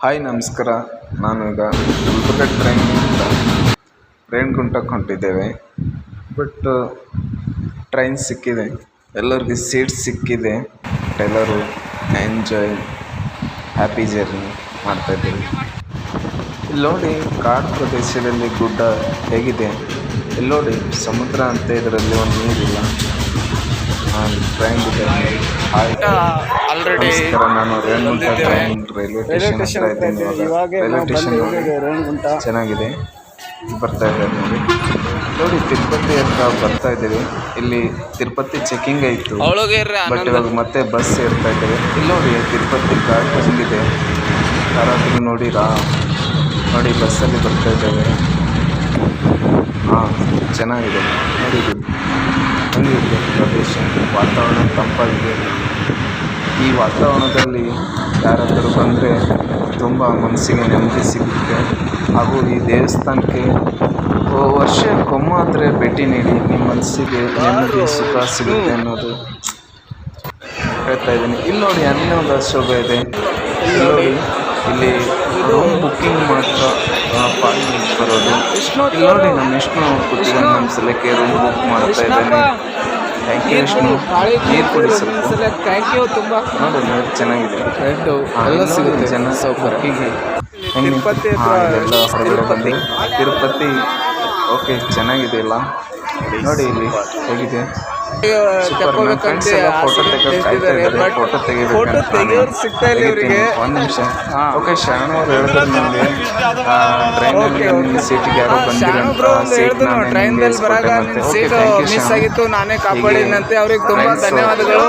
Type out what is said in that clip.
Hi ನಮಸ್ಕಾರ. ನಾನು ಈಗ ಗುಲ್ಬರ್ಗ ಟ್ರೈನಿಂದ ರೇಣಿಗುಂಟಕ್ಕೆ ಹೊಂಟಿದ್ದೇವೆ. ಬಟ್ ಟ್ರೈನ್ ಸಿಕ್ಕಿದೆ, ಎಲ್ಲರಿಗೂ ಸೀಟ್ ಸಿಕ್ಕಿದೆ. ಎಲ್ಲರೂ ಎಂಜಾಯ್ ಹ್ಯಾಪಿ ಜರ್ನಿ ಮಾಡ್ತಾಯಿದ್ದೀವಿ. ಇಲ್ಲಿ ನೋಡಿ, ಕಾಡು ಪ್ರದೇಶದಲ್ಲಿ ಗುಡ್ಡ ಹೇಗಿದೆ. ಇಲ್ಲಿ ನೋಡಿ, ಸಮುದ್ರ ಅಂತ ಇದರಲ್ಲಿ ಒಂದು ನೀರಿಲ್ಲ. ನಾನು ಟ್ರೈನ್ ಆಲ್ರೆಡಿ ನಾನು ರೇಣಿಗುಂಟ ಟ್ರೈನ್ ರೈಲ್ವೆ ಸ್ಟೇಷನ್ ಹತ್ರ ಇದ್ದೀನಿ. ರೈಲ್ವೆ ಸ್ಟೇಷನ್ ಚೆನ್ನಾಗಿದೆ, ಬರ್ತಾ ಇದ್ದಾರೆ ನೋಡಿ. ನೋಡಿ, ತಿರುಪತಿ ಹತ್ರ ಬರ್ತಾ ಇದ್ದೀವಿ. ಇಲ್ಲಿ ತಿರುಪತಿ ಚೆಕಿಂಗ್ ಆಯಿತು, ಬಟ್ ಇವಾಗ ಮತ್ತೆ ಬಸ್ ಸೇರ್ತಾ ಇದ್ದೇವೆ. ಇಲ್ಲಿ ನೋಡಿ, ತಿರುಪತಿ ಘಾಟ್ ಬಂದಿದೆ. ಯಾರಾದರೂ ನೋಡಿರಾ? ನೋಡಿ, ಬಸ್ಸಲ್ಲಿ ಬರ್ತಾ ಇದ್ದೇವೆ. ಹಾಂ, ಚೆನ್ನಾಗಿದೆ ನೋಡಿ. ಹೆಂಗಿದೆ ಪ್ರದೇಶ, ವಾತಾವರಣ ತಂಪಾಗಿದೆ. ಈ ವಾತಾವರಣದಲ್ಲಿ ಯಾರಾದರೂ ಬಂದರೆ ತುಂಬ ಮನಸ್ಸಿಗೆ ನೆಮ್ಮದಿ ಸಿಗುತ್ತೆ. ಹಾಗೂ ಈ ದೇವಸ್ಥಾನಕ್ಕೆ ವರ್ಷಕ್ಕೊಮ್ಮಾದರೆ ಭೇಟಿ ನೀಡಿ, ನಿಮ್ಮ ಮನಸ್ಸಿಗೆ ನೆಮ್ಮದಿ ಸುಖ ಸಿಗುತ್ತೆ ಅನ್ನೋದು ಹೇಳ್ತಾ ಇದ್ದೀನಿ. ಇಲ್ಲಿ ನೋಡಿ, ಅನ್ನದ ಶೋಭೆ ಇದೆ. ಇಲ್ಲಿ ನೋಡಿ, ಇಲ್ಲಿ ರೂಮ್ ಬುಕ್ಕಿಂಗ್ ಮಾತ್ರ ಬರೋದು. ಇಲ್ಲಿ ನೋಡಿ, ನಮ್ಮ ವಿಷ್ಣು ಕೂತಿಗೆ ನಮ್ಮ ಸಲಕ್ಕೆ ರೂಮ್ ಬುಕ್ ಮಾಡ್ತಾ ಇದ್ದೇನೆ. Thank you Vishnu. ನೀರು ಕೊಡಿ ಸ್ವಲ್ಪ. Thank you. ತುಂಬ ನೋಡಿ, ನೀರು ಚೆನ್ನಾಗಿದೆ, ಎಲ್ಲ ಸಿಗುತ್ತೆ. ಜನ ಬುಕ್ಕಿಂಗ್ ತಿರುಪತಿ ಎಲ್ಲ ಹೊರಗಡೆ ಬಂದು ತಿರುಪತಿ ಓಕೆ ಚೆನ್ನಾಗಿದೆ ಇಲ್ಲ. ನೋಡಿ ಇಲ್ಲಿ ಹೇಗಿದೆ, ಫೋಟೋ ತೆಗಿಯೋರು ಸಿಗ್ತಾ ಇಲ್ಲ ಇವರಿಗೆ. ಒಂದು ನಿಮಿಷ. ಓಕೆ, ಶರಣ ಅವ್ರು ಹೇಳಿದ್ರು ನಿಮಗೆ ಟ್ರೈನಲ್ಲಿ ಸೀಟಿಗೆ ಯಾರೋ ಬಂದಿರೋ ಟ್ರೈನ್ದಲ್ಲಿ ಬರಾಗ ಸೀಟ್ ಮಿಸ್ ಆಗಿತ್ತು, ನಾನೇ ಕಾಪಾಡಿನಂತೆ. ಅವ್ರಿಗೆ ತುಂಬ ಧನ್ಯವಾದಗಳು.